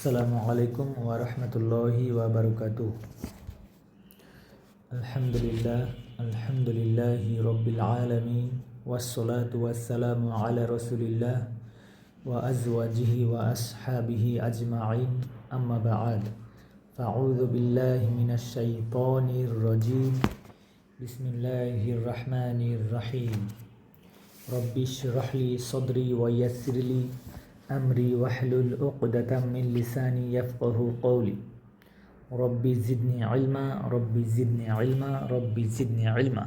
আসসালামু আলাইকুম ওয়া রাহমাতুল্লাহি ওয়া বারাকাতুহু। আলহামদুলিল্লাহি রাব্বিল আলামিন ওয়াসসালাতু ওয়াসসালামু আলা রাসূলিল্লাহ ওয়া আজওয়াজিহি ওয়া আসহাবিহি আজমাইন, আম্মা বা'দ। ফাআউযু বিল্লাহি মিনাশ শাইতানির রাজীম। বিসমিল্লাহির রাহমানির রাহিম। রব্বিশরাহ লি সাদরি ওয়া ইয়াসসির লি আমরি ওয়াহলুল উকদাতাম মিন লিসানি ইয়াফকাহু কওলি। রব্বি জিদনি ইলমা, রব্বি জিদনি ইলমা, রব্বি জিদনি ইলমা।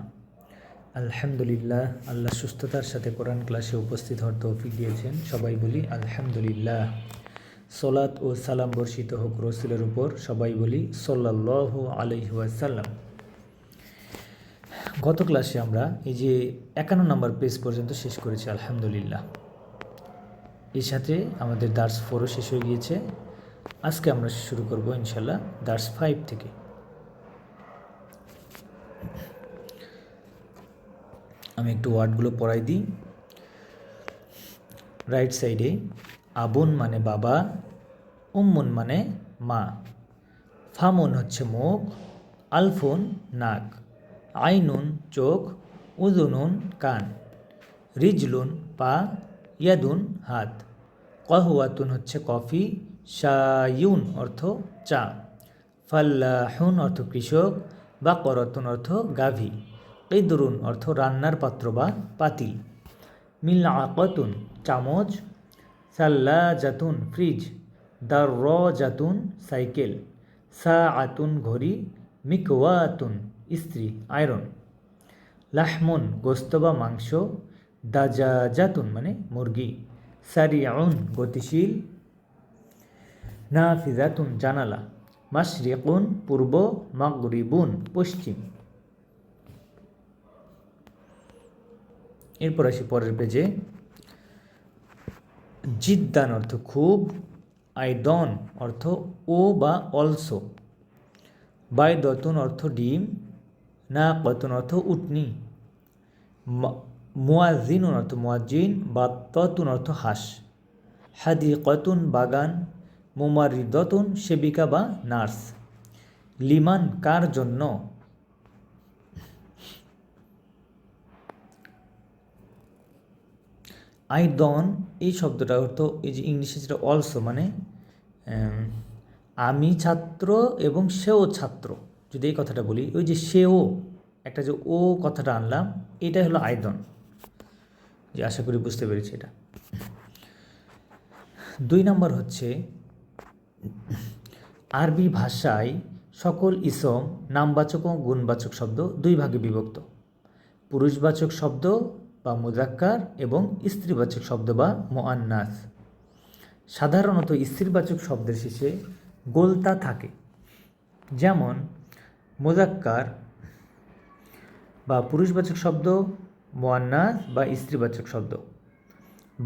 আলহামদুলিল্লাহ, আল্লাহ সুস্থতার সাথে কোরআন ক্লাসে উপস্থিত হওয়ার তৌফিক দিয়েছেন। সবাই বলি আলহামদুলিল্লাহ। সলাত ও সালাম বর্ষিত হোক রসুলের উপর। সবাই বলি সাল্লাল্লাহু আলাইহি ওয়াসাল্লাম। গত ক্লাসে আমরা এই যে 51 নম্বর পেজ পর্যন্ত শেষ করেছি আলহামদুলিল্লাহ। এর সাথে আমাদের দার্স 4ও শেষ হয়ে গিয়েছে। আজকে আমরা শুরু করব ইনশাল্লাহ দার্স 5 থেকে। আমি একটু ওয়ার্ডগুলো পড়াই দিই। রাইট সাইডে আবুন মানে বাবা, উম্মুন মানে মা, ফামুন হচ্ছে মুখ, আলফুন নাক, আইনুন চোখ, উযুনুন কান, রিজলুন পা, ইয়াদুন হাত, কহওয়াতুন হচ্ছে কফি, শায়ুন অর্থ চা, ফাল্লাহুন অর্থ কৃষক, বাকরাতুন অর্থ গাভী, কিদরুন অর্থ রান্নার পাত্র বা পাতিল, মিলআকাতুন চামচ, সাল্লাজাতুন ফ্রিজ, দাররাজাতুন সাইকেল, সাআতুন ঘড়ি, মিকওয়াতুন ইস্ত্রি আয়রন, লাহমুন গোস্ত বা মাংস, দাজাজাতুন মানে মুরগি, সারিউন গতিশীল, নাফিজাতুন জানালা, মাশরিকুন পূর্ব, মাগরিবুন পশ্চিম। এরপর আসি পরের পেজে। জিদ্দান অর্থ খুব, আইদন অর্থ ও বা অলসো, বাইদতুন অর্থ ডিম, নাকাতুন অর্থ উটনি, মুয়াজ্জিনুন অর্থ মুয়াজ্জিন, বাত্তাতুন অর্থ হাঁস, হাদিকাতুন বাগান, মুমারিদাতুন সেবিকা বা নার্স, লিমান কার জন্য, আইদন এই শব্দটা অর্থ এই যে ইংলিশে যেটা অলসো মানে আমি ছাত্র এবং সেও ছাত্র। যদি এই কথাটা বলি, ওই যে সেও একটা যে ও কথাটা আনলাম, এটাই হলো আইদন। যে আশা করি বুঝতে পেরেছি এটা। 2 নম্বর হচ্ছে আরবি ভাষায় সকল ইসম নামবাচক ও গুণবাচক শব্দ 2 ভাগে বিভক্ত। পুরুষবাচক শব্দ বা মুযাক্কার এবং স্ত্রীবাচক শব্দ বা মুআন্নাস। সাধারণত স্ত্রীবাচক শব্দের শেষে গোলতা থাকে, যেমন মুযাক্কার বা পুরুষবাচক শব্দ, মুআন্নাস বা স্ত্রীবাচক শব্দ।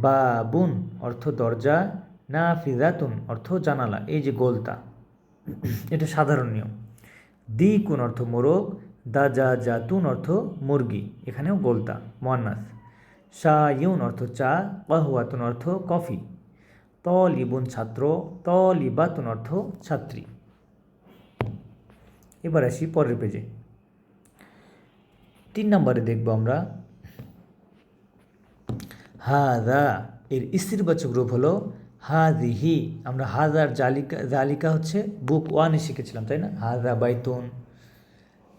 বাবুন অর্থ দরজা, নাফিজাতুন অর্থ জানালা, এই যে গোলতা, এটা সাধারণ নিয়ম। দিকুন অর্থ মোরগ, দাজাজাতুন অর্থ মুরগি, এখানেও গোলতা মুআন্নাস। শায়ুন অর্থ চা, কহওয়াতুন অর্থ কফি, তলিবুন ছাত্র, তলিবাতুন অর্থ ছাত্রী। এবার আসি পরের পেজে। 3 নম্বরে দেখব আমরা হাযা, এর স্ত্রীবাচক রূপ হলো হাযিহি। আমরা হাযার জালিকা হচ্ছে বুক 1-এ শিখেছিলাম, তাই না? হাযা বাইতুন,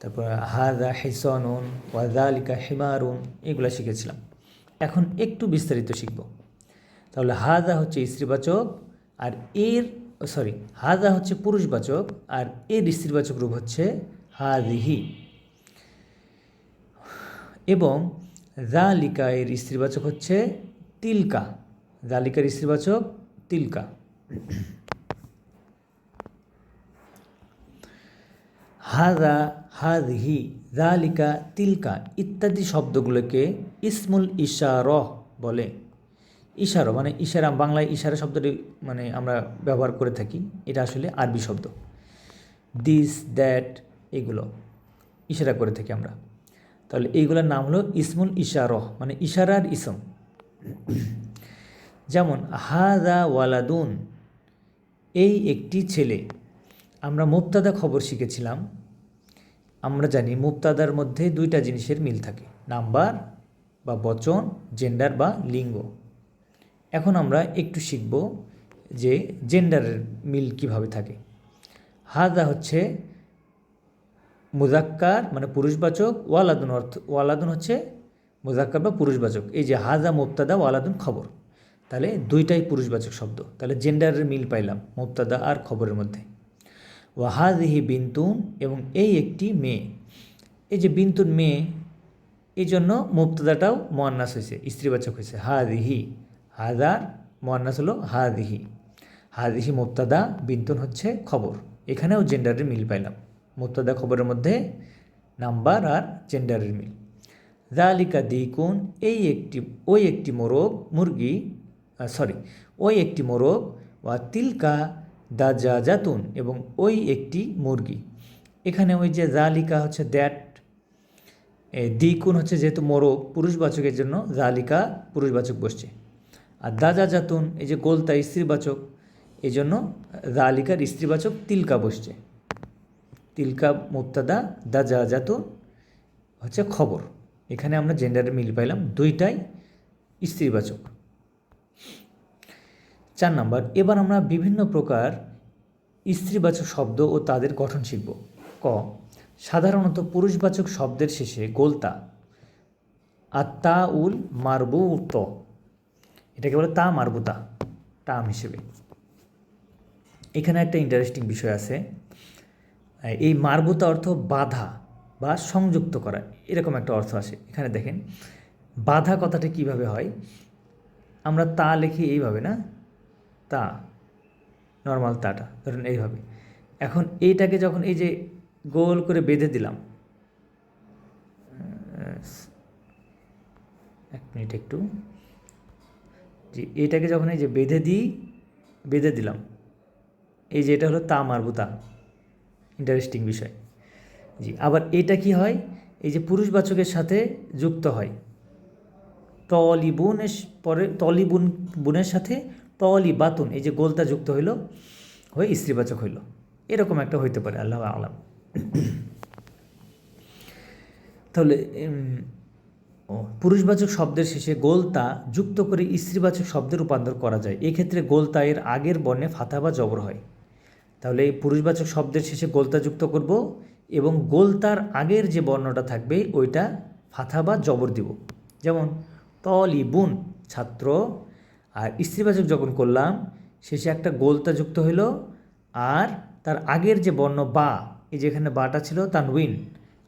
তারপর হাযা হিসানুন, ওয়া যালিকা হিমারুন, এগুলো শিখেছিলাম। এখন একটু বিস্তারিত শিখব। তাহলে হাযা হচ্ছে স্ত্রীবাচক, আর হাযা হচ্ছে পুরুষবাচক, আর এর স্ত্রীবাচক রূপ হচ্ছে হাযিহি। এবং যালিকা এর স্ত্রীবাচক হচ্ছে তিলকা, যালিকার স্ত্রীবাচক তিলকা। হাযা, হাযিহি, যালিকা, তিলকা ইত্যাদি শব্দগুলোকে ইসমুল ইশারাহ বলে। ইশারা মানে ইশারা, বাংলায় ইশারা শব্দটি মানে আমরা ব্যবহার করে থাকি, এটা আসলে আরবি শব্দ। দিস, দ্যাট, এগুলো ইশারা করে থাকি আমরা। তাহলে এইগুলোর নাম হলো ইসমুল ইশারাহ, মানে ইশারার ইসম। যেমন হাযা ওয়ালাদুন, এই একটি ছেলে। আমরা মুবতাদা খবর শিখেছিলাম। আমরা জানি মুবতাদার মধ্যে দুইটা জিনিসের মিল থাকে, নাম্বার বা বচন, জেন্ডার বা লিঙ্গ। এখন আমরা একটু শিখব যে জেন্ডারের মিল কিভাবে থাকে। হাদা হচ্ছে মুজাক্কার মানে পুরুষবাচক, ওয়ালাদুন হচ্ছে মুজাক্কার বা পুরুষবাচক। এই যে হাজা মুবতাদা, ওয়ালাদুন খবর, তাহলে দুইটাই পুরুষবাচক শব্দ। তাহলে জেন্ডারের মিল পাইলাম মুবতাদা আর খবরের মধ্যে। ওয়াহাদিহি বিন্তুন, এবং এই একটি মেয়ে। এই যে বিন্তুন মেয়ে, এই জন্য মুবতাদাটাও মুয়ান্নাস হয়েছে, স্ত্রীবাচক হয়েছে। হাদিহি, হাজার মুয়ান্নাস হলো হাদিহি। হাদিহি মুবতাদা, বিন্তুন হচ্ছে খবর। এখানেও জেন্ডারের মিল পাইলাম, মুবতাদা খবরের মধ্যে নাম্বার আর জেন্ডারের মিল। যালিকা দিকুন, ওই একটি মোরগ, ওয়া তিলকা দাজাজাতুন, এবং ওই একটি মুরগি। এখানে ওই যে জালিকা হচ্ছে দ্যাট, দিকুন হচ্ছে যেহেতু মোরগ পুরুষবাচকের জন্য জালিকা পুরুষবাচক বসছে, আর দাজাজাতুন এই যে গোলতা স্ত্রীবাচক, এই জন্য জালিকার স্ত্রীবাচক তিলকা বসছে। তিলকা মুবতাদা, দাজাজাতুন হচ্ছে খবর। এখানে আমরা জেন্ডারের মিল পাইলাম, দুইটাই স্ত্রীবাচক। 4 নাম্বার, এবার আমরা বিভিন্ন প্রকার স্ত্রীবাচক শব্দ ও তাদের গঠন শিখব। ক, সাধারণত পুরুষবাচক শব্দের শেষে গোলতা আত্তা উল মারবুত, এটাকে বলে তা মারবুতা টার্ম হিসেবে। এখানে একটা ইন্টারেস্টিং বিষয় আছে। এই মারবুতা অর্থ বাধা বা সংযুক্ত করা, এরকম একটা অর্থ আসে। এখানে দেখেন বাধা কথাটা কিভাবে হয়। আমরা তা লিখি এইভাবে না, তা নর্মাল তাটা ধরুন এইভাবে। এখন এইটাকে যখন এই যে গোল করে বেঁধে দিলাম, এক মিনিট একটু, জি, এইটাকে যখন এই যে বেঁধে দিলাম, এই যে এটা হলো তা মারবুতা, ইন্টারেস্টিং বিষয়। জি, আবার এটা কি হয়, এই যে পুরুষবাচকের সাথে যুক্ত হয়, তলিবুনের সাথে তলিবাতুন, এই যে গোলতা যুক্ত হয়ে স্ত্রীবাচক হইল, এরকম একটা হইতে পারে, আল্লাহ আলাম। তাহলে পুরুষবাচক শব্দের শেষে গোলতা যুক্ত করে স্ত্রীবাচক শব্দে রূপান্তর করা যায়। এক্ষেত্রে গোলতা এর আগের বর্ণে ফাথা বা জবর হয়। তাহলে এই পুরুষবাচক শব্দের শেষে গোলতা যুক্ত করব, এবং গোলতার আগের যে বর্ণটা থাকবে ওইটা ফাথা বা জবর দিব। যেমন তলিবুন ছাত্র, আর স্ত্রীবাচক যখন করলাম শেষে একটা গোলতা যুক্ত হইল, আর তার আগের যে বর্ণ বা, এই যেখানে বাটা ছিল তানউইন,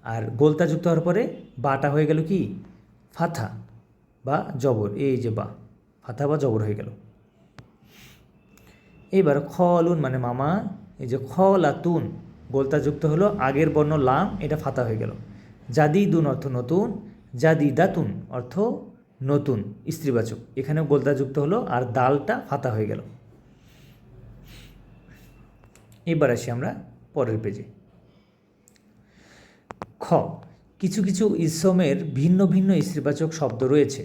আর গোলতা যুক্ত হওয়ার পরে বাটা হয়ে গেল কি ফাথা বা জবর, এই যে বা ফাথা বা জবর হয়ে গেল। এইবার খলুন মানে মামা, এই যে খলাতুন গোলতা যুক্ত হলো, আগের বর্ণ লাম, এটা ফাতা হয়ে গেল। জাদিদুন অর্থ নতুন, জাদিদাতুন অর্থ নতুন স্ত্রীবাচক, এখানেও গোলতা যুক্ত হলো, আর দালটা ফাতা হয়ে গেল। এবার আসি আমরা পরের পেজে। খ, কিছু কিছু ইসমের ভিন্ন ভিন্ন স্ত্রীবাচক শব্দ রয়েছে।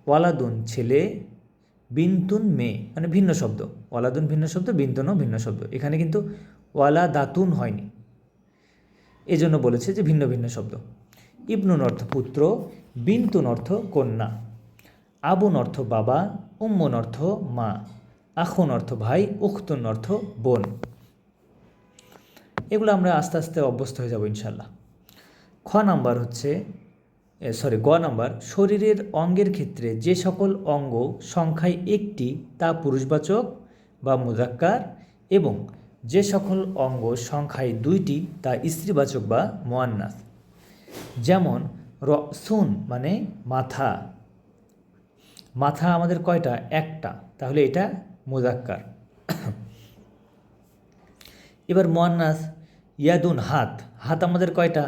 ওয়ালাদুন ছেলে, বিন্তুন মেয়ে, মানে ভিন্ন শব্দ। ওয়ালাদুন ভিন্ন শব্দ, বিন্তুনও ভিন্ন শব্দ। এখানে কিন্তু ওয়ালাদাতুন হয়নি, এজন্য বলেছে যে ভিন্ন ভিন্ন শব্দ। ইবনুন অর্থ পুত্র, বিন্তুন অর্থ কন্যা, আবুন অর্থ বাবা, উম্মুন অর্থ মা, আখুন অর্থ ভাই, উখতুন অর্থ বোন। এগুলো আমরা আস্তে আস্তে অভ্যস্ত হয়ে যাব ইনশাল্লাহ। গ নাম্বার, শরীরের অঙ্গের ক্ষেত্রে যে সকল অঙ্গ সংখ্যায় একটি তা পুরুষবাচক বা মুজাক্কার, এবং যে সকল অঙ্গ সংখ্যায় দুইটি তা স্ত্রীবাচক বা মুয়ান্নাস। যেমন রসুন মানে মাথা, মাথা আমাদের কয়টা? একটা, তাহলে এটা মুজাক্কার। এবার মুয়ান্নাস, ইয়াদুন হাত, হাত আমাদের কয়টা?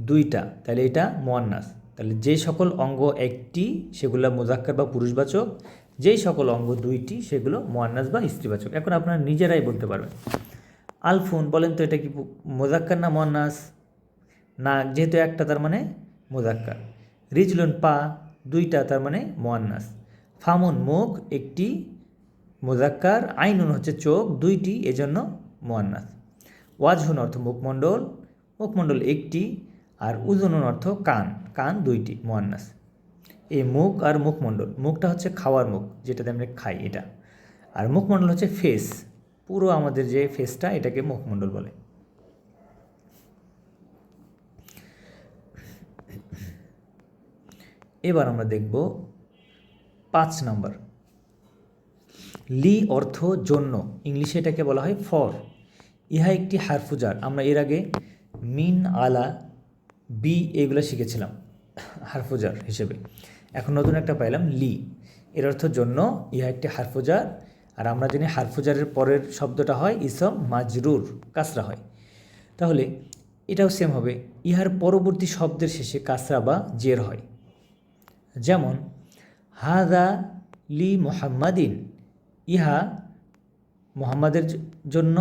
দুইটা, তাহলে এটা মুয়ান্নাস। তাহলে যে সকল অঙ্গ একটি সেগুলো মুজাক্কার বা পুরুষবাচক, যেই সকল অঙ্গ দুইটি সেগুলো মুয়ান্নাস বা স্ত্রীবাচক। এখন আপনারা নিজেরাই বলতে পারবেন। আলফুন, বলেন তো এটা কি মুজাক্কার না মুয়ান্নাস? না, যেহেতু একটা তার মানে মুজাক্কার। রিজলুন পা, দুইটা তার মানে মুয়ান্নাস। ফামুন মুখ, একটি মুযাক্কার, আইনুন হচ্ছে চোখ দুইটি, এজন্য মুয়ান্নাস। ওয়াজহুন অর্থ মুখমণ্ডল, মুখমণ্ডল একটি, আর উযুনুন অর্থ কান, কান দুইটি, মুয়ান্নাস। এই মুখ আর মুখমণ্ডল, মুখটা হচ্ছে খাওয়ার মুখ, যেটাতে আমরা খাই এটা, আর মুখমণ্ডল হচ্ছে ফেস, পুরো আমাদের যে ফেসটা এটাকে মুখমণ্ডল বলে। এবার আমরা দেখব 5 নম্বর। লি অর্থ জন্য, ইংলিশে এটাকে বলা হয় ফর। ইহা একটি হারফুজার। আমরা এর আগে মিন, আলা, বি এগুলো শিখেছিলাম হারফুজার হিসেবে। এখন নতুন একটা পাইলাম লি, এর অর্থ জন্য। ইহা একটি হারফুজার, আর আমরা জানি হারফুজারের পরের শব্দটা হয় ইসম মাজরুর, কাসরা হয়। তাহলে এটাও সেম হবে, ইহার পরবর্তী শব্দের শেষে কাসরা বা জের হয়। যেমন হাদা লি মুহাম্মাদিন, ইহা মুহাম্মাদের জন্য,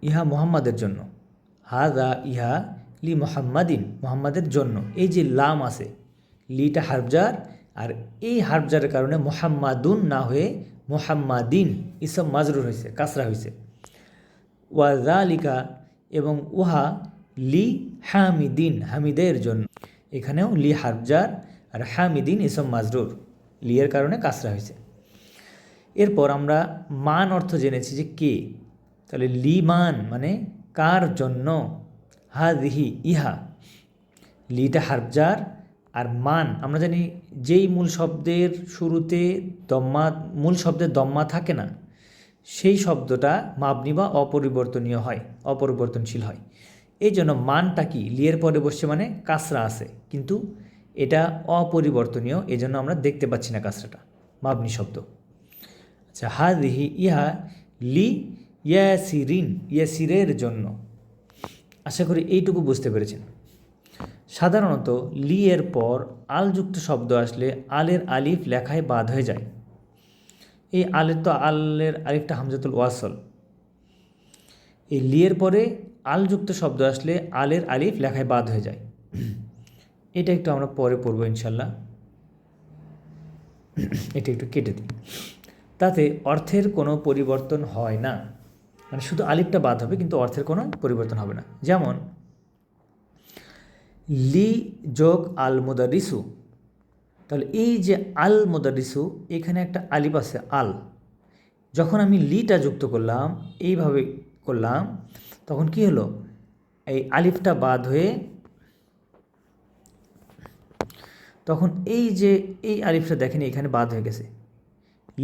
ইহা মুহাম্মাদের জন্য। হাদা ইহা লি মুহাম্মাদিন, মুহাম্মাদের জন্য। এই যে লাম আছে, লিটা হারফজার, আর এই হারফজারের কারণে মুহাম্মাদুন না হয়ে মুহাম্মাদিন ইসম মাজরুর হয়েছে, কাসরা হয়েছে। ওয়াযালিকা, এবং উহা লি হামিদিন, হামিদের জন্য। এখানেও লি হারফজার আর হামিদিন ইসম মাজরুর, লি এর কারণে কাসরা হয়েছে। এরপর আমরা মান অর্থ জেনেছি যে কে, তাহলে লি মান মানে কার জন্য। হাযিহি ইহা, লিটা হারফজার, আর মান আমরা জানি যেই মূল শব্দের শুরুতে দম্মা, মূল শব্দের দম্মা থাকে না, সেই শব্দটা মাবনি বা অপরিবর্তনীয় হয়, অপরিবর্তনশীল হয়। এই জন্য মানটা কি, লিয়ের পরে বসছে মানে কাসরা আছে, কিন্তু এটা অপরিবর্তনীয়, এই জন্য আমরা দেখতে পাচ্ছি না কাসরাটা, মাবনি শব্দ। আচ্ছা, হাযিহি ইহা লি ইয়াসিরিন, ইয়াসিরের জন্য। আশা করি এইটুকু বুঝতে পেরেছেন। সাধারণত লি এর পর আলযুক্ত শব্দ আসলে আলের আলিফ লেখায় বাদ হয়ে যায়। এই আলের তো আলের আলিফটা হামজাতুল ওয়াসল, এই লি এর পরে আলযুক্ত শব্দ আসলে আলের আলিফ লেখায় বাদ হয়ে যায়। এটা একটু আমরা পরে পড়বো ইনশাল্লাহ, এটা একটু কেটে দিই। তাতে অর্থের কোনো পরিবর্তন হয় না, মানে শুধু আলিফটা বাদ হবে কিন্তু অর্থের কোনো পরিবর্তন হবে না। যেমন লি যোগ আল মুদারিসু, তাহলে এই যে আল মুদারিসু, এখানে একটা আলিফ আছে আল, যখন আমি লিটা যুক্ত করলাম, এইভাবে করলাম, তখন কি হলো, এই আলিফটা বাদ হয়ে তখন এই যে এই আলিফটা দেখেন এখানে বাদ হয়ে গেছে,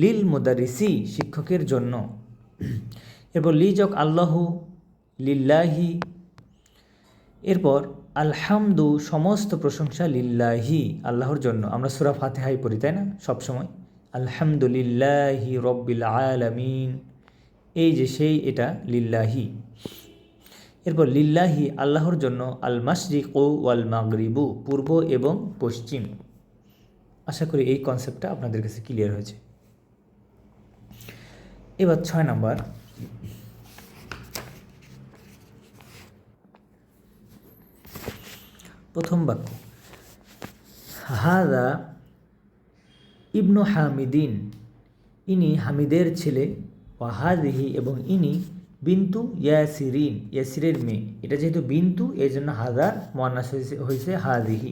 লিল মুদারিসি, শিক্ষকের জন্য। এরপর লি যোগ আল্লাহু, লিল্লাহি। এরপর আলহামদু, সমস্ত প্রশংসা, লিল্লাহি, আল্লাহর জন্য। আমরা সূরা ফাতিহাই পড়ি তাই না সবসময়, আলহামদুলিল্লাহি রব্বিল আলামিন, এই যে সেই এটা লিল্লাহি। এরপর লিল্লাহি, আল্লাহর জন্য, আল মাশরিকু ওয়াল মাগরিবু, পূর্ব এবং পশ্চিম। আশা করি এই কনসেপ্টটা আপনাদের কাছে ক্লিয়ার হয়েছে। এবার 6 নাম্বার, প্রথম বাক্য, হাদা ইবনু হামিদিন, ইনি হামিদের ছেলে, ওয়াহাদিহি, এবং ইনি বিন্তু ইয়াসিরিন, ইয়াসিরের মেয়ে। এটা যেহেতু বিন্তু, এই জন্য হাদা মুয়ান্নাস হয়েছে হাদিহি।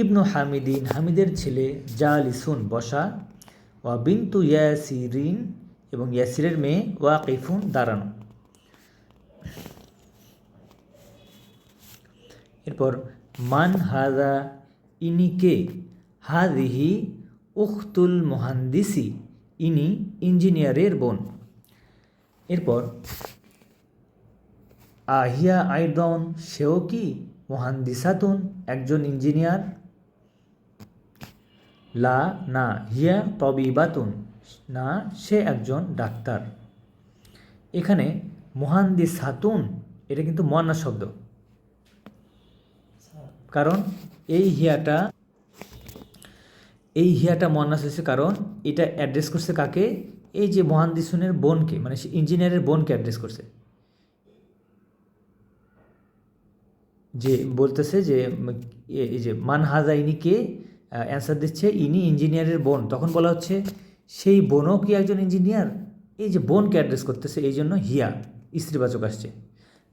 ইবনু হামিদিন, হামিদের ছেলে, জালিসুন, বসা, ওয়া বিন্তু ইয়াসিরিন, এবং ইয়াসিরের মেয়ে, ওয়াকিফুন, দাঁড়ানো। এরপর মান হাদা, ইনি কে, হাদিহি উখতুল মুহান্দিসি, ইনি ইঞ্জিনিয়ারের বোন। এরপর আহিয়া আইদন, সেও কি, মুহান্দিসাতুন, একজন ইঞ্জিনিয়ার। লা, না, হিয়া তবিবাতুন, না, সে একজন ডাক্তার। এখানে মুহান্দিসাতুন এটা কিন্তু মুয়ান্নাস শব্দ, কারণ এই হিয়াটা মুয়ান্নাস হয়েছে, কারণ এটা অ্যাড্রেস করছে কাকে, এই যে মুহান্দিসুনের বোনকে, মানে সে ইঞ্জিনিয়ারের বোনকে অ্যাড্রেস করছে। যে বলতেছে যে এই যে মান হাজা, ইনি কে, অ্যান্সার দিচ্ছে ইনি ইঞ্জিনিয়ারের বোন, তখন বলা হচ্ছে সেই বোনও কি একজন ইঞ্জিনিয়ার? এই যে বোনকে অ্যাড্রেস করতেছে, এই জন্য হিয়া স্ত্রীবাচক আসছে।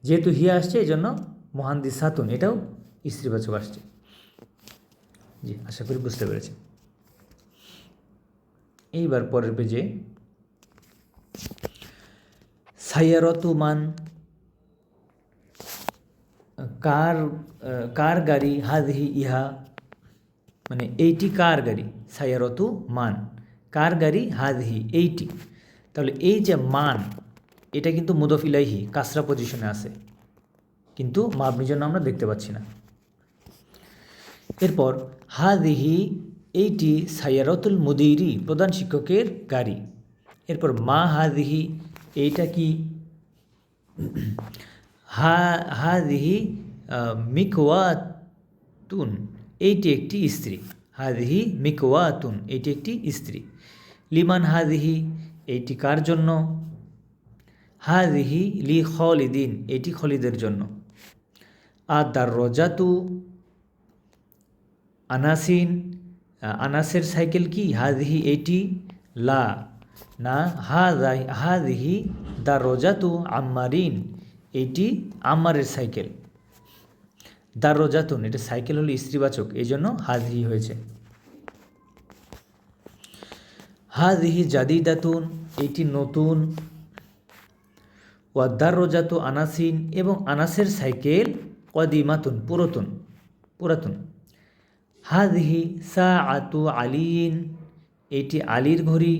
যেহেতু হিয়া আসছে এই জন্য মুহান্দিসাতুন এটাও স্ত্রীবাচক আসছে। জি, আশা করি বুঝতে পেরেছি। এইবার পরের পেজে সাইয়ারতু মান, কার গাড়ি, হাযিহি ইহা, মানে এইটি কার গাড়ি, সাইয়ারতু মান কার গাড়ি, হাযিহি এইটি। তাহলে এই যে মান, এটা কিন্তু মুদফ ইলাইহি কাসরা পজিশনে আছে, কিন্তু মাবনির জন্য আমরা দেখতে পাচ্ছি না। এরপর হাযিহি এইটি সাইয়ারতুল মুদিরি প্রধান শিক্ষকের গাড়ি। এরপর মা হাযিহি এইটা কি, হাযিহি মিকওয়াতুন এইটি একটি স্ত্রী, হাযিহি মিকওয়াতুন এইটি একটি স্ত্রী। লিমান হাযিহি এইটি কার জন্য, হাযিহি লি খালিদিন এটি খলিদের জন্য। আদ-দাররাজাতু আনাসিন আনাসের সাইকেল কি, হাযিহি এটি, লা না, হাযিহি দাররাজাতু আম্মারিন এটি আম্মারের সাইকেল। দাররাজাতুন এটা সাইকেল হলো স্ত্রীবাচক, এই জন্য হাযিহি হয়েছে। হাযিহি জাদিদাতুন এটি নতুন। ওয়াদ-দাররাজাতু আনাসিন এবং আনাসের সাইকেল কদিমাতুন পুরাতন। হাযিহি সাআতু আলিন এটি আলীর ঘড়ি।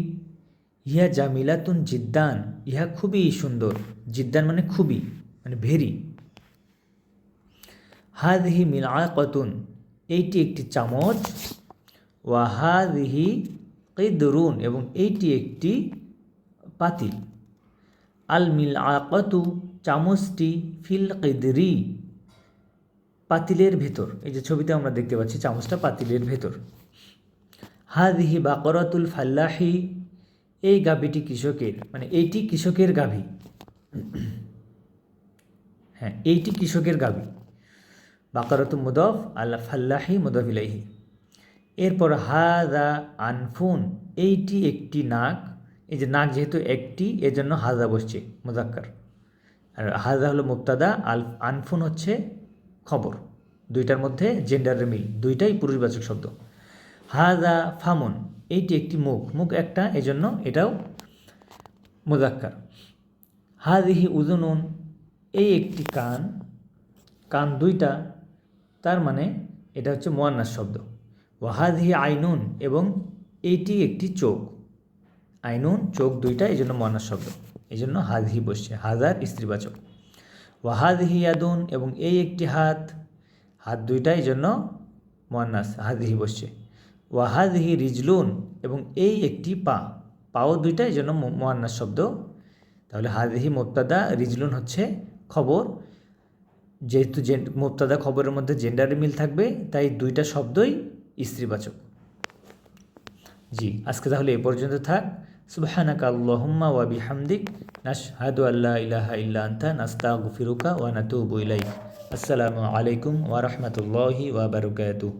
ইহা জামিলাতুন জিদ্দান ইহা খুবই সুন্দর, জিদ্দান মানে খুবই, মানে ভেরি। হাযিহি মিলআকাতুন এইটি একটি চামচ। ওয়া হাযিহি কিদরুন এবং এইটি একটি পাতিল। আল মিলআকাতু চামচটি, ফিল কিদরি পাতিলের ভেতর, এই যে ছবিতে আমরা দেখতে পাচ্ছি চামচটা পাতিলের ভেতর। হাযিহি বাকরাতুল ফাল্লাহি এই গাভীটি কৃষকের, মানে এইটি কৃষকের গাভী, হ্যাঁ এইটি কৃষকের গাভী। বাকরাতু মুদাফ, আল ফাল্লাহি মুদাফ ইলাইহি। এরপর হাযা আনফুন এইটি একটি নাক, এই যে নাক যেহেতু একটি এজন্য হাযা বসছে মুযাক্কার, আর হাযা হলো মুবতাদা, আনফুন হচ্ছে খবর, দুইটার মধ্যে জেন্ডারের মিল, দুইটাই পুরুষবাচক শব্দ। হাযা ফামুন এইটি একটি মুখ একটা, এজন্য এটাও মুযাক্কার। হাযিহি উযুনুন এই একটি কান দুইটা, তার মানে এটা হচ্ছে মুয়ান্নাস শব্দ। ওয়া হাযিহি আইনুন এবং এইটি একটি চোখ, আইনুন চোখ দুইটা, এই জন্য মুয়ান্নাস শব্দ, এই জন্য হাযিহি বসছে, হাযার স্ত্রীবাচক। ওয়া হাযিহি ইয়াদুন এবং এই একটি হাত দুইটা, এই জন্য মুয়ান্নাস, হাযিহি বসছে। ওয়া হাযিহি রিজলুন এবং এই একটি পাও দুইটা, এই জন্য মুয়ান্নাস শব্দ। তাহলে হাযিহি মুবতাদা, রিজলুন হচ্ছে খবর, যেহেতু মুবতাদা খবরের মধ্যে জেন্ডারের মিল থাকবে তাই দুইটা শব্দই স্ত্রীবাচক। জি, আজকে তাহলে এ পর্যন্ত থাক। সুবহানাকা আল্লাহুম্মা ওয়া বিহামদিক নাশহাদু আল্লা ইলাহা ইল্লা আনতা নাস্তাগফিরুকা ওয়া নাতুবু ইলাইক। আসসালামু আলাইকুম ওয়া রাহমাতুল্লাহি ওয়া বারাকাতুহু।